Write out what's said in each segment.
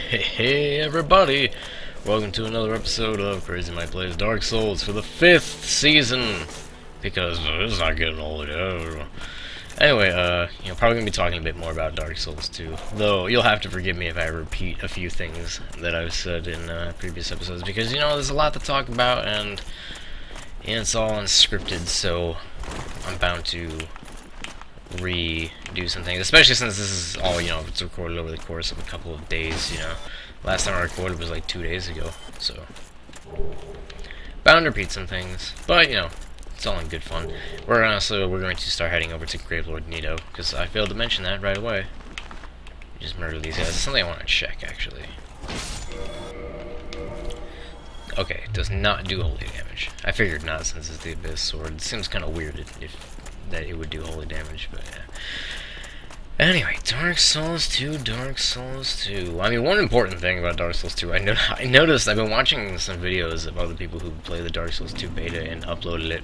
Hey everybody! Welcome to another episode of Crazy Mike Plays Dark Souls for the 5th season! Because it's not getting old. Anyway, probably gonna be talking a bit more about Dark Souls 2. Though, you'll have to forgive me if I repeat a few things that I've said in previous episodes. Because, there's a lot to talk about, and it's all unscripted, so I'm bound to redo some things, especially since this is all, it's recorded over the course of a couple of days, Last time I recorded was like 2 days ago, so bound to repeat some things, but, it's all in good fun. We're going to start heading over to Gravelord Nito, because I failed to mention that right away. Just murder these guys. It's something I want to check, actually. Okay, it does not do holy damage. I figured not, since it's the Abyss Sword. It seems kind of weird that it would do holy damage, but yeah. Anyway, Dark Souls 2, Dark Souls 2. I mean, one important thing about Dark Souls 2, I noticed I've been watching some videos of other people who play the Dark Souls 2 beta and uploaded it,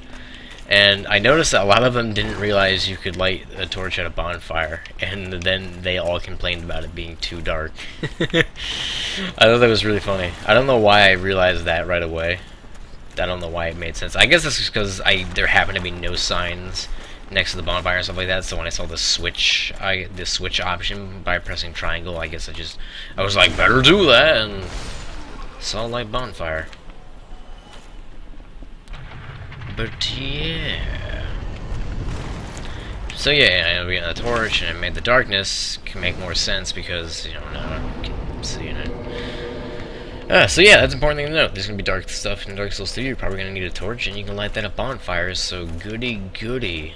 and I noticed that a lot of them didn't realize you could light a torch at a bonfire, and then they all complained about it being too dark. I thought that was really funny. I don't know why I realized that right away. I don't know why it made sense. I guess that's just because there happened to be no signs next to the bonfire and stuff like that, so when I saw the switch option by pressing triangle, I guess I was like, better do that, and saw light bonfire. But yeah. So yeah, we got the torch, and it made the darkness can make more sense because, now I can see it. So yeah, that's an important thing to note. There's gonna be dark stuff in Dark Souls 2. You're probably gonna need a torch, and you can light that at bonfires, so goody goody.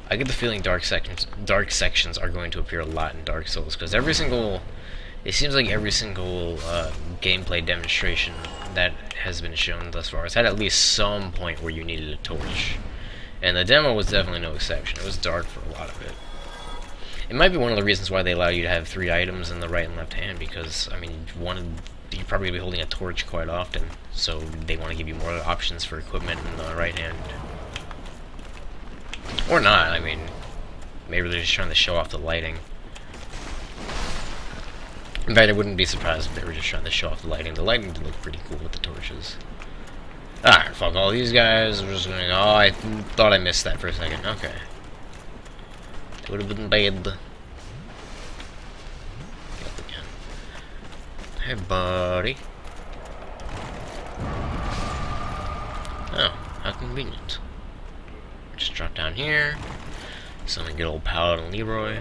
I get the feeling dark sections are going to appear a lot in Dark Souls, because it seems like every single gameplay demonstration that has been shown thus far has had at least some point where you needed a torch. And the demo was definitely no exception. It was dark for a lot of it. It might be one of the reasons why they allow you to have 3 items in the right and left hand, because, I mean, you're probably going to be holding a torch quite often, so they want to give you more options for equipment in the right hand. Or not, I mean, maybe they're just trying to show off the lighting. In fact, I wouldn't be surprised if they were just trying to show off the lighting. The lighting did look pretty cool with the torches. Alright, fuck all these guys. We're just gonna... Oh, I thought I missed that for a second. Okay. It would have been bad. Get up again. Hey, buddy. Oh, how convenient. Just drop down here. Summon good old Paladin Leroy.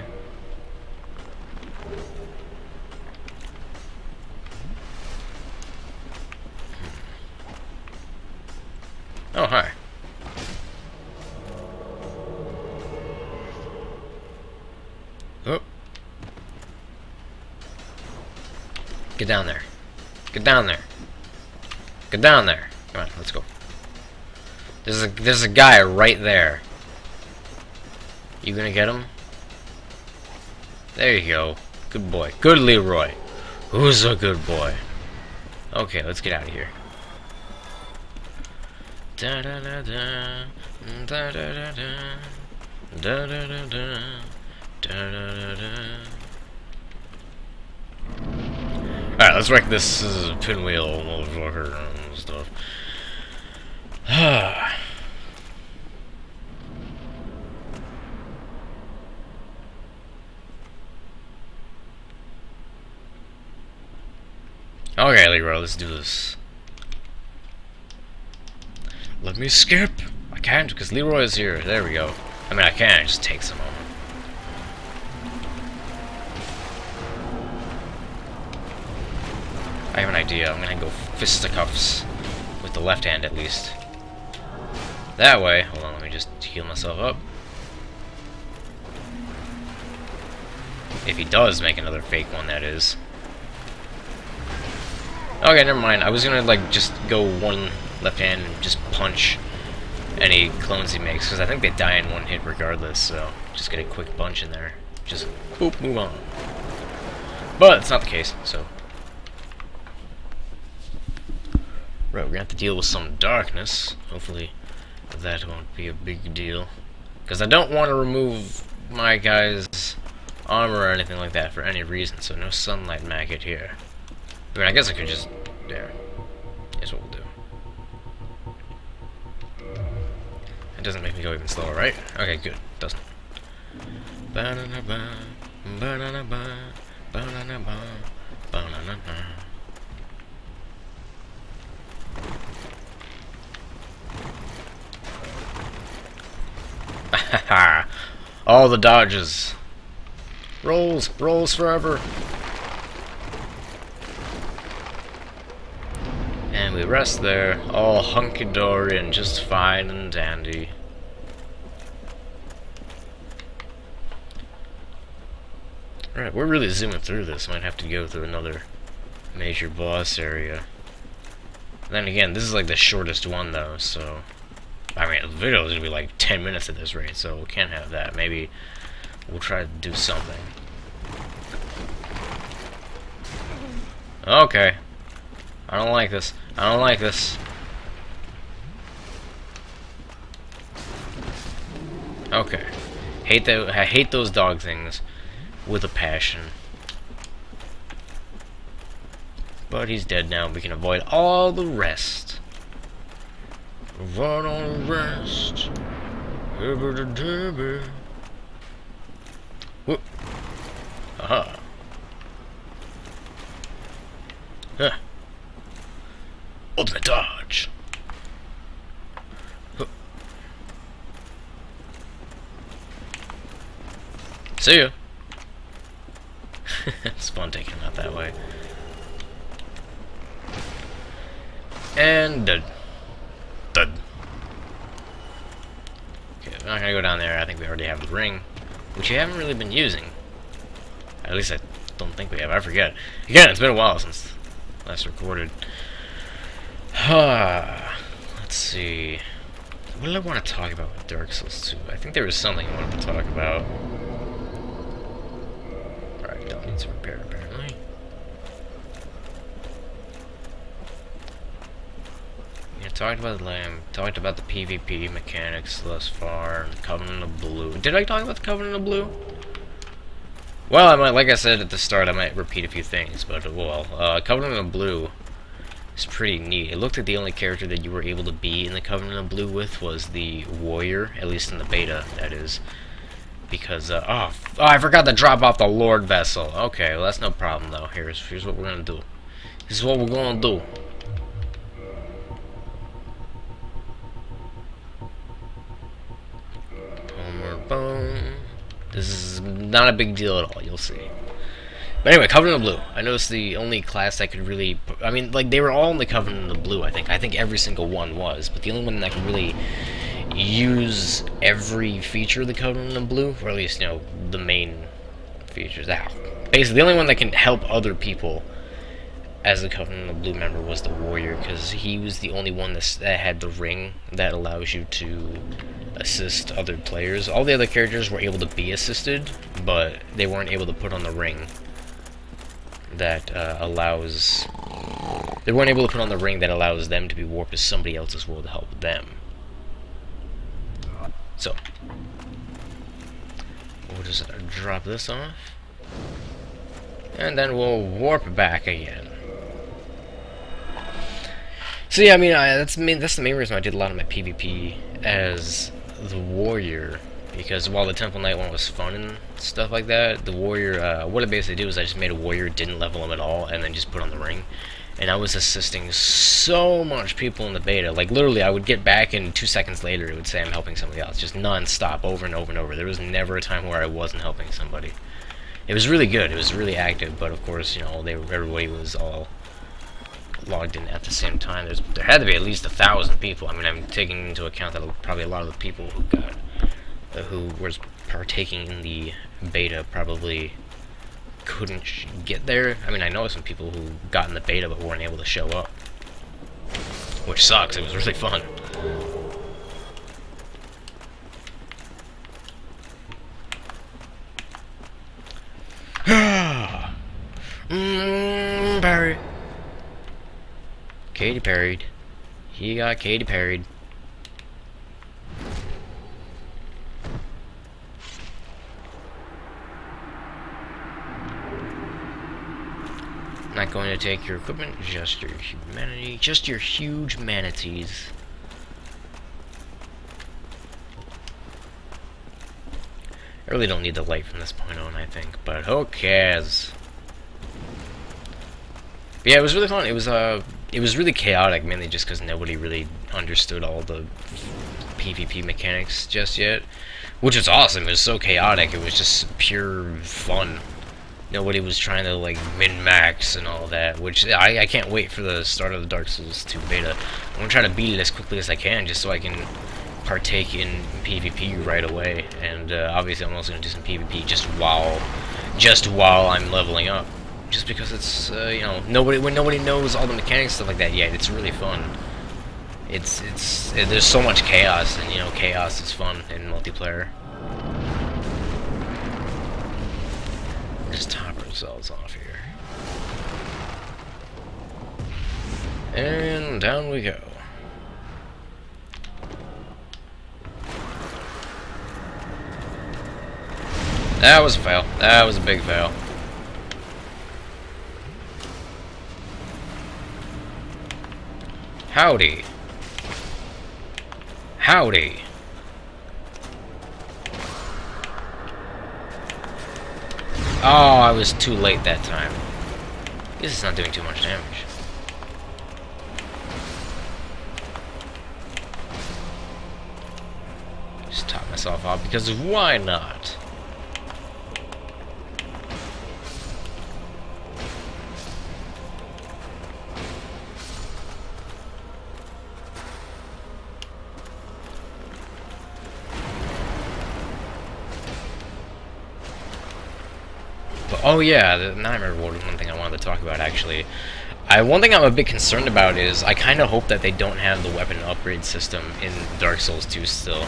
Oh, hi. Oh. Get down there. Get down there. Get down there. Come on, let's go. There's a guy right there. You gonna get him? There you go. Good boy. Good Leroy. Who's a good boy? Okay, let's get out of here. Da da da da da da da da da da da da da da. Alright, let's wreck this pinwheel motherfucker and stuff. Okay, Leroy, let's do this. Let me skip. I can't because Leroy is here. There we go. I mean, I can. It just takes a moment. I have an idea. I'm gonna go fisticuffs with the left hand at least. That way. Hold on. Let me just heal myself up. If he does make another fake one, that is. Okay, never mind. I was gonna just go one left hand and just punch any clones he makes, because I think they die in one hit regardless, so just get a quick bunch in there. Just boop, move on. But it's not the case, so. Right, we're gonna have to deal with some darkness. Hopefully that won't be a big deal. Because I don't want to remove my guy's armor or anything like that for any reason, so no sunlight maggot here. I mean, I guess I could just... There. Here's what we'll do. It doesn't make me go even slower, right? Okay, good. Doesn't. Ba-da-da-ba, ba-da-da-ba, ba-da-da-ba, ba-da-da-ba. Haha! All the dodges. Rolls forever. And we rest there, all hunky-dory and just fine and dandy. Alright, we're really zooming through this. Might have to go through another major boss area. Then again, this is like the shortest one though, so... I mean, the video is gonna be like 10 minutes at this rate, so we can't have that. Maybe we'll try to do something. Okay. I don't like this. I don't like this. Okay. I hate those dog things with a passion. But he's dead now. We can avoid all the rest. Avoid all the rest. Whoop. Aha. Huh. Ultimate dodge. Huh. See ya. It's fun taking him out that way. And dud. Dud. Okay, we're not gonna go down there. I think we already have the ring, which we haven't really been using. At least I don't think we have. I forget. Again, it's been a while since last recorded. Let's see. What did I want to talk about with Dark Souls 2? I think there was something I wanted to talk about. Alright, don't need to repair apparently. Yeah, talked about the lamb, talked about the PvP mechanics thus far, the Covenant of Blue. Did I talk about the Covenant of Blue? Well, I might, like I said at the start, I might repeat a few things, but well, Covenant of Blue is pretty neat. It looked like the only character that you were able to be in the Covenant of Blue with was the warrior, at least in the beta, that is. Because, oh, I forgot to drop off the Lord Vessel. Okay, well, that's no problem, though. Here's what we're gonna do. This is what we're gonna do. Homer Bone. This is not a big deal at all, you'll see. But anyway, Covenant of Blue. I noticed the only class I could really... I mean, like, they were all in the Covenant of Blue, I think. I think every single one was. But the only one that could really use every feature of the Covenant of Blue, or at least, you know, the main features. Basically, the only one that can help other people as a Covenant of Blue member was the warrior, because he was the only one that had the ring that allows you to assist other players. All the other characters were able to be assisted, but they weren't able to put on the ring that allows... They weren't able to put on the ring that allows them to be warped to somebody else's world to help them. So, we'll just drop this off, and then we'll warp back again. So yeah, I mean, that's the main reason I did a lot of my PvP as the warrior, because while the Temple Knight one was fun and stuff like that, the warrior, what I basically did was I just made a warrior, didn't level him at all, and then just put on the ring. And I was assisting so much people in the beta. Like, literally, I would get back, and 2 seconds later, it would say I'm helping somebody else. Just non-stop, over and over and over. There was never a time where I wasn't helping somebody. It was really good. It was really active, but of course, you know, everybody was all logged in at the same time. There had to be at least 1,000 people. I mean, I'm taking into account that probably a lot of the people who was partaking in the beta probably couldn't get there. I mean, I know some people who got in the beta but weren't able to show up, which sucks. It was really fun. Parry. Katy parried. He got Katy parried. Not going to take your equipment, just your humanity, just your huge manatees. I really don't need the light from this point on, I think, but who cares? But yeah, it was really fun. It was really chaotic, mainly just because nobody really understood all the PvP mechanics just yet, which was awesome. It was so chaotic. It was just pure fun. Nobody was trying to like min-max and all that, which I can't wait for the start of the Dark Souls 2 beta. I'm gonna try to beat it as quickly as I can, just so I can partake in PvP right away. And obviously, I'm also gonna do some PvP just while I'm leveling up, just because it's you know, when nobody knows all the mechanics stuff like that yet, it's really fun. There's so much chaos, and you know, chaos is fun in multiplayer. Just top ourselves off here. And down we go. That was a fail. That was a big fail. Howdy. Howdy. Oh, I was too late that time. This is not doing too much damage. Just top myself off because why not? Oh yeah, now I remember one thing I wanted to talk about actually. One thing I'm a bit concerned about is I kind of hope that they don't have the weapon upgrade system in Dark Souls 2 still.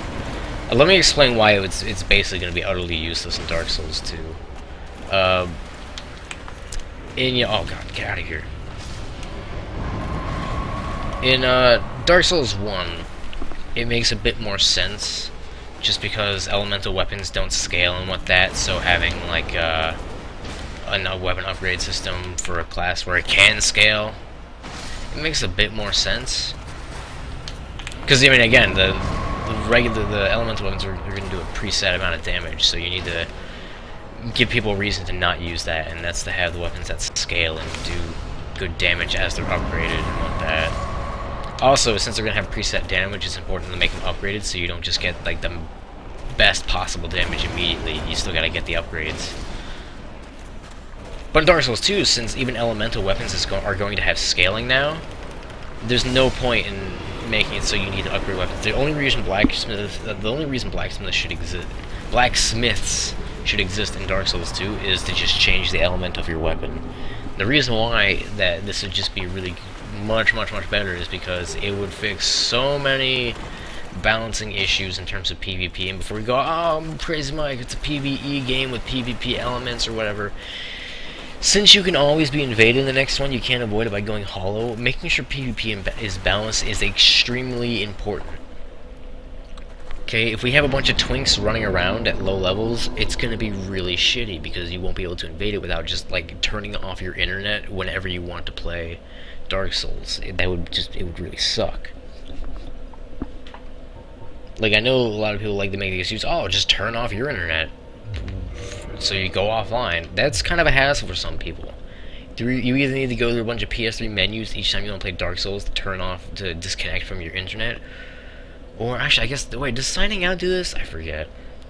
Let me explain why it's basically going to be utterly useless in Dark Souls 2. Oh god, get out of here. In Dark Souls 1, it makes a bit more sense, just because elemental weapons don't scale and what that, so having like a weapon upgrade system for a class where it can scale, it makes a bit more sense. Because I mean, again, the elemental weapons are going to do a preset amount of damage, so you need to give people a reason to not use that, and that's to have the weapons that scale and do good damage as they're upgraded and what that. Also, since they're going to have preset damage, it's important to make them upgraded so you don't just get like the best possible damage immediately. You still got to get the upgrades. But in Dark Souls 2, since even elemental weapons are going to have scaling now, there's no point in making it so you need to upgrade weapons. The only reason blacksmiths should exist in Dark Souls 2 is to just change the element of your weapon. The reason why that this would just be really much better is because it would fix so many balancing issues in terms of PvP. And before we go, oh, praise Mike, it's a PvE game with PvP elements or whatever. Since you can always be invaded in the next one, you can't avoid it by going hollow. Making sure PvP is balanced is extremely important. Okay, if we have a bunch of twinks running around at low levels, it's going to be really shitty because you won't be able to invade it without just like turning off your internet whenever you want to play Dark Souls. It would really suck. Like, I know a lot of people like to make the excuse, oh, just turn off your internet so you go offline. That's kind of a hassle for some people. You either need to go through a bunch of PS3 menus each time you want to play Dark Souls to disconnect from your internet, or actually, I guess, wait, does signing out do this? I forget.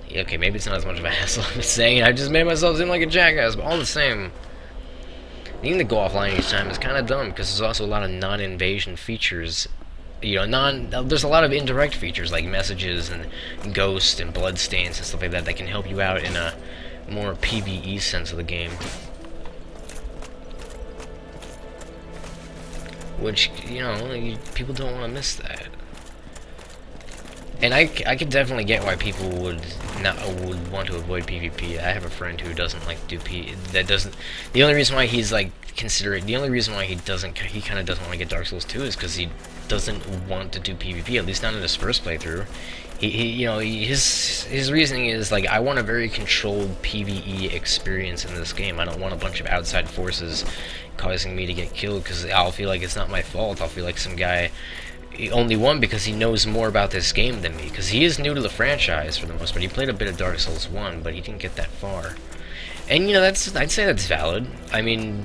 Yeah, okay, maybe it's not as much of a hassle I'm saying. I just made myself seem like a jackass, but all the same, needing to go offline each time is kind of dumb because there's also a lot of non-invasion features. You know, there's a lot of indirect features like messages and ghosts and bloodstains and stuff like that can help you out in a more PvE sense of the game. Which, you know, people don't want to miss that. And I could definitely get why people would want to avoid PvP. I have a friend who doesn't like to do that doesn't. The only reason why he's like considerate. The only reason why he kind of doesn't want to get Dark Souls 2 is because he doesn't want to do PvP. At least not in his first playthrough. His reasoning is like, I want a very controlled PvE experience in this game. I don't want a bunch of outside forces causing me to get killed because I'll feel like it's not my fault. I'll feel like some guy only won because he knows more about this game than me, because he is new to the franchise for the most part. He played a bit of Dark Souls 1, but he didn't get that far. And I'd say that's valid. I mean,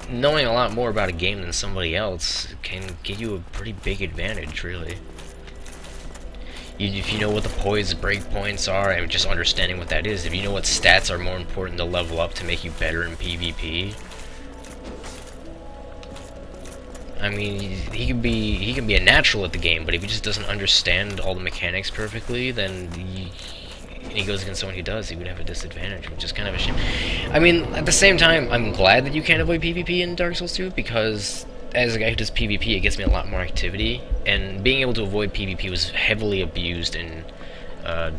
knowing a lot more about a game than somebody else can give you a pretty big advantage, really. If you know what the poise breakpoints are, and just understanding what that is, if you know what stats are more important to level up to make you better in PvP, I mean, he can be a natural at the game, but if he just doesn't understand all the mechanics perfectly, then he goes against someone who does, he would have a disadvantage, which is kind of a shame. I mean, at the same time, I'm glad that you can't avoid PvP in Dark Souls 2, because as a guy who does PvP, it gets me a lot more activity, and being able to avoid PvP was heavily abused in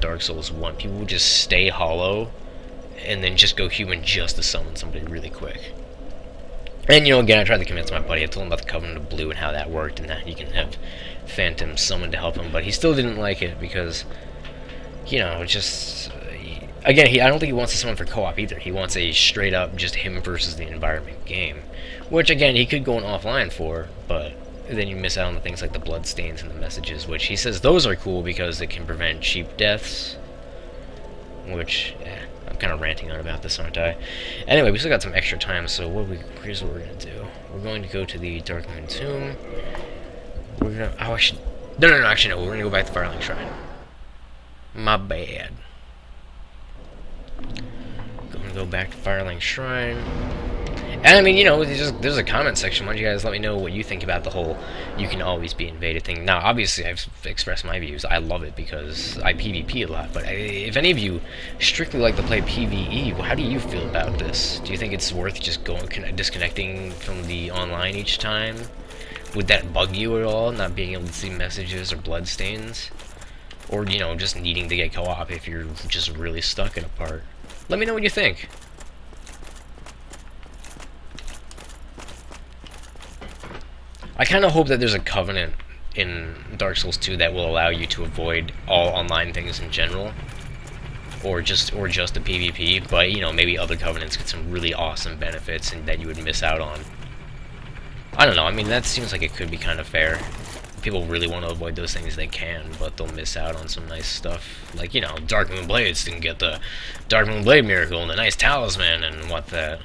Dark Souls 1. People would just stay hollow, and then just go human just to summon somebody really quick. And, again, I tried to convince my buddy. I told him about the Covenant of Blue and how that worked, and that you can have Phantom summoned to help him, but he still didn't like it because, just... Again, I don't think he wants to summon for co-op either. He wants a straight-up, just him versus the environment game. Which, again, he could go an offline for, but then you miss out on the things like the bloodstains and the messages, which he says those are cool because it can prevent cheap deaths. Which, I'm kind of ranting on about this, aren't I? Anyway, we still got some extra time, so here's what we're going to do. We're going to go to the Dark Moon Tomb. We're going to... Oh, I should... No, actually, no. We're going to go back to Firelink Shrine. My bad. Going to go back to Firelink Shrine. And, I mean, there's a comment section. Why don't you guys let me know what you think about the whole you can always be invaded thing. Now, obviously, I've expressed my views. I love it because I PvP a lot. But if any of you strictly like to play PvE, how do you feel about this? Do you think it's worth just disconnecting from the online each time? Would that bug you at all, not being able to see messages or bloodstains? Or, just needing to get co-op if you're just really stuck in a part? Let me know what you think. I kind of hope that there's a covenant in Dark Souls 2 that will allow you to avoid all online things in general, or just the PvP. But maybe other covenants get some really awesome benefits and that you would miss out on. I don't know. I mean, that seems like it could be kind of fair. If people really want to avoid those things, they can, but they'll miss out on some nice stuff. Like Dark Moon Blades didn't get the Dark Moon Blade miracle and the nice talisman and what that.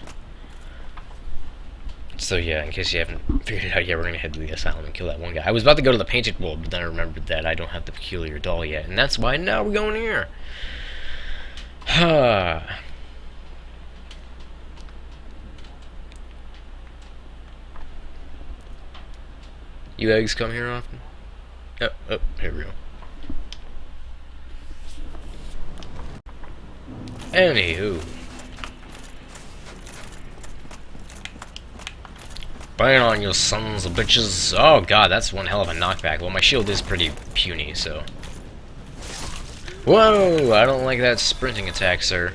So yeah, in case you haven't figured it out yet, we're going to head to the Asylum and kill that one guy. I was about to go to the Painted World, but then I remembered that I don't have the Peculiar Doll yet, and that's why now we're going here. You eggs come here often? Oh, here we go. Anywho. Bang on, you sons of bitches. Oh god, that's one hell of a knockback. Well, my shield is pretty puny, so... Whoa! I don't like that sprinting attack, sir.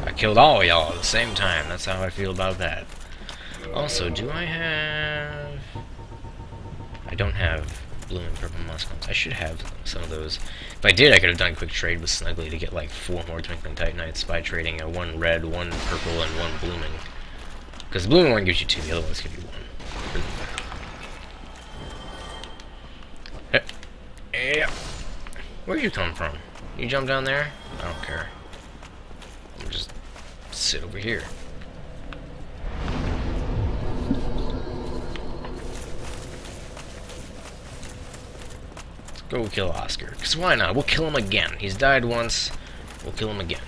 I killed all y'all at the same time. That's how I feel about that. Also, do I have... I don't have blue and purple muscles. I should have some of those. If I did, I could have done a quick trade with Snuggly to get like 4 more Twinkling Titanites by trading a 1 red, 1 purple, and 1 blooming. Because the blooming one gives you 2, the other ones give you 1. Yeah. Where'd you come from? You jump down there? I don't care. I'll just sit over here. Let's go kill Oscar. Because why not? We'll kill him again. He's died once. We'll kill him again.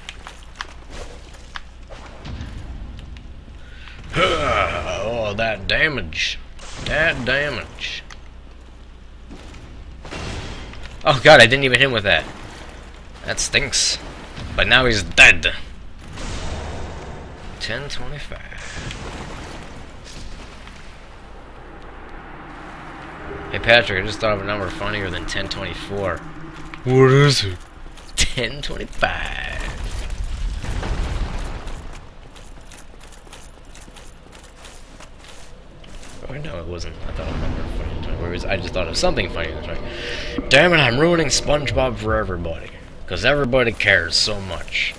Oh, that damage. That damage. Oh god, I didn't even hit him with that. That stinks. But now he's dead. 1025. Hey Patrick, I just thought of a number funnier than 1024. What is it? 1025. Oh no, it wasn't. I thought of a number funnier than 20. I just thought of something funnier than 20. Damn it, I'm ruining SpongeBob for everybody. Because everybody cares so much.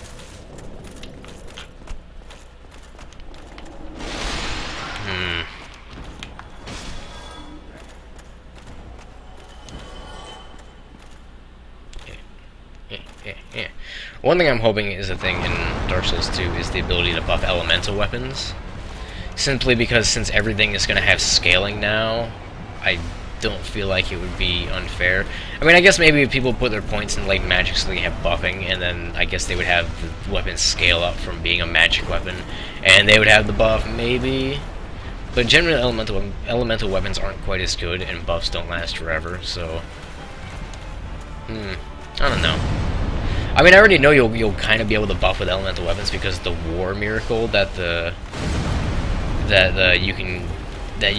Yeah. One thing I'm hoping is a thing in Dark Souls 2 is the ability to buff elemental weapons. Simply because since everything is going to have scaling now, I don't feel like it would be unfair. I mean, I guess maybe if people put their points in like magic so they have buffing, and then I guess they would have the weapon scale up from being a magic weapon, and they would have the buff, maybe. But generally, elemental weapons aren't quite as good, and buffs don't last forever, so... I don't know. I mean, I already know you'll kind of be able to buff with elemental weapons because the war miracle that you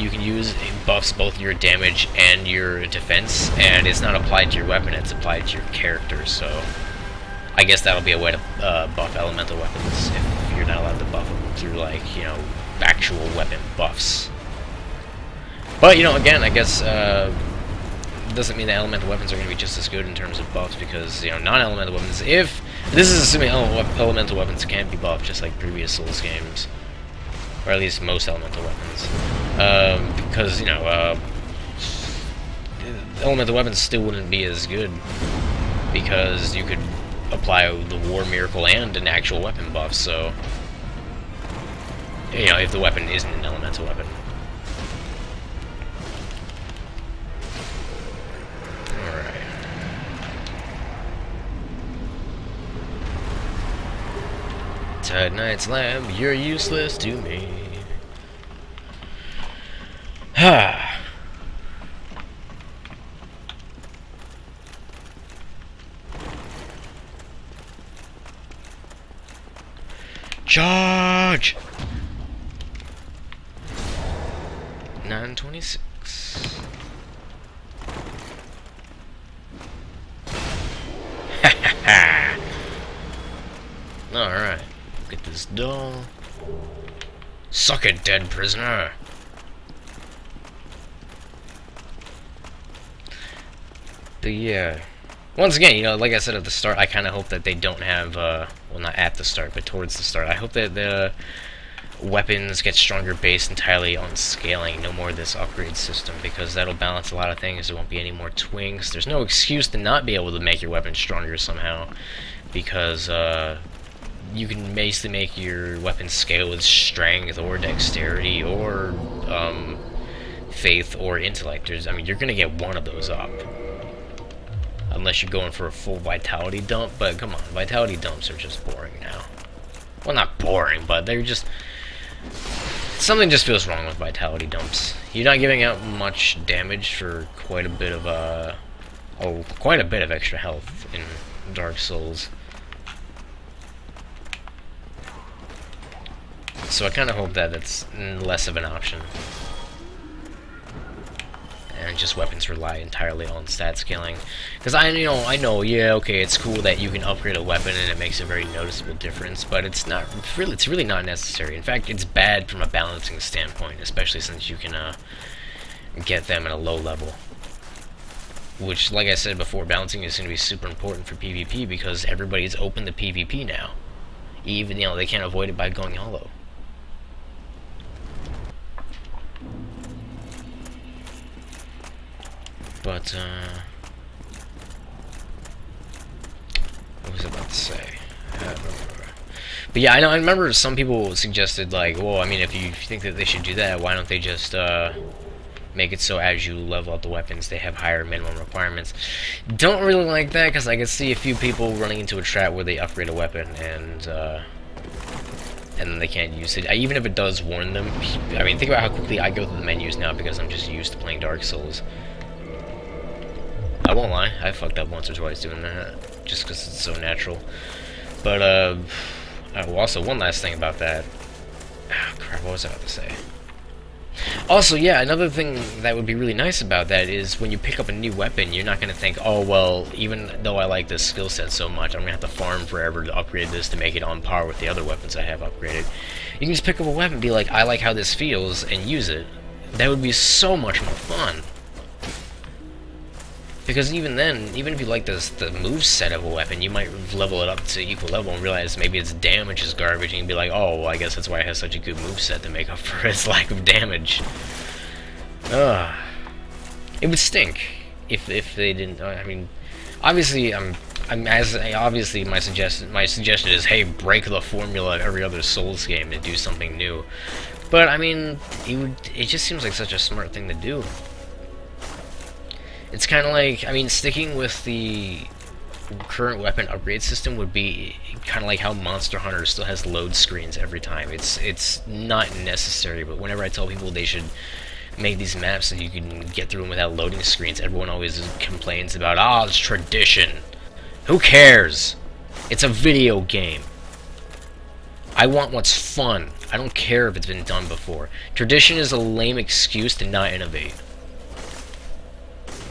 can use buffs both your damage and your defense, and it's not applied to your weapon; it's applied to your character. So, I guess that'll be a way to buff elemental weapons if you're not allowed to buff them through, like, you know, actual weapon buffs. But you know, again, I guess. Doesn't mean that elemental weapons are going to be just as good in terms of buffs, because, you know, non-elemental weapons, if this is assuming elemental weapons can be buffed just like previous Souls games, or at least most elemental weapons, because, you know, elemental weapons still wouldn't be as good, because you could apply the war miracle and an actual weapon buff, so, you know, if the weapon isn't an elemental weapon. Tight Knight's Lab, you're useless to me. Ha! Charge! 926. Ha ha ha! Alright. Get this doll. Suck it, dead prisoner. But yeah, once again, you know, like I said at the start, I kind of hope that they don't have, well, not at the start, but towards the start. I hope that the weapons get stronger based entirely on scaling, no more of this upgrade system, because that'll balance a lot of things. There won't be any more twinks. There's no excuse to not be able to make your weapon stronger somehow, because, you can basically make your weapon scale with strength or dexterity or faith or intellect. I mean, you're gonna get one of those up, unless you're going for a full vitality dump. But come on, vitality dumps are just boring now. Well, not boring, but they're just something just feels wrong with vitality dumps. You're not giving out much damage for quite a bit of extra health in Dark Souls. So I kind of hope that it's less of an option, and just weapons rely entirely on stat scaling. Because I know, yeah, okay, it's cool that you can upgrade a weapon and it makes a very noticeable difference, but it's really not necessary. In fact, it's bad from a balancing standpoint, especially since you can get them at a low level. Which, like I said before, balancing is going to be super important for PvP because everybody's open to PvP now. Even, you know, they can't avoid it by going hollow. But, what was I about to say? But yeah, I remember some people suggested, like, well, I mean, if you think that they should do that, why don't they just, make it so as you level up the weapons, they have higher minimum requirements. Don't really like that, because I can see a few people running into a trap where they upgrade a weapon, and then they can't use it. Even if it does warn them, I mean, think about how quickly I go through the menus now, because I'm just used to playing Dark Souls. I won't lie, I fucked up once or twice doing that, just because it's so natural. But, well, also, one last thing about that. Oh, crap, what was I about to say? Also, yeah, another thing that would be really nice about that is when you pick up a new weapon, you're not going to think, oh, well, even though I like this skill set so much, I'm going to have to farm forever to upgrade this to make it on par with the other weapons I have upgraded. You can just pick up a weapon and be like, I like how this feels, and use it. That would be so much more fun. Because even then, even if you like the moveset of a weapon, you might level it up to equal level and realize maybe its damage is garbage, and you'd be like, oh, well, I guess that's why it has such a good moveset to make up for its lack of damage. Ugh. It would stink if they didn't. I mean, obviously, obviously my suggestion is, hey, break the formula of every other Souls game and do something new. But I mean, it just seems like such a smart thing to do. It's kind of like, I mean, sticking with the current weapon upgrade system would be kind of like how Monster Hunter still has load screens every time. It's not necessary, but whenever I tell people they should make these maps so you can get through them without loading screens, everyone always complains about, it's tradition. Who cares? It's a video game. I want what's fun. I don't care if it's been done before. Tradition is a lame excuse to not innovate.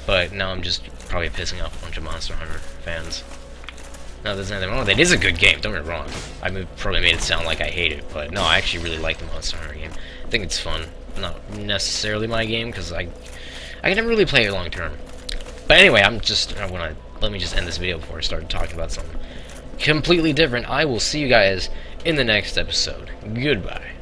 But now I'm just probably pissing off a bunch of Monster Hunter fans. No, there's nothing wrong with it. It is a good game, don't get me wrong. I probably made it sound like I hate it, but no, I actually really like the Monster Hunter game. I think it's fun. Not necessarily my game, because I can never really play it long term. But anyway, let me just end this video before I start talking about something completely different. I will see you guys in the next episode. Goodbye.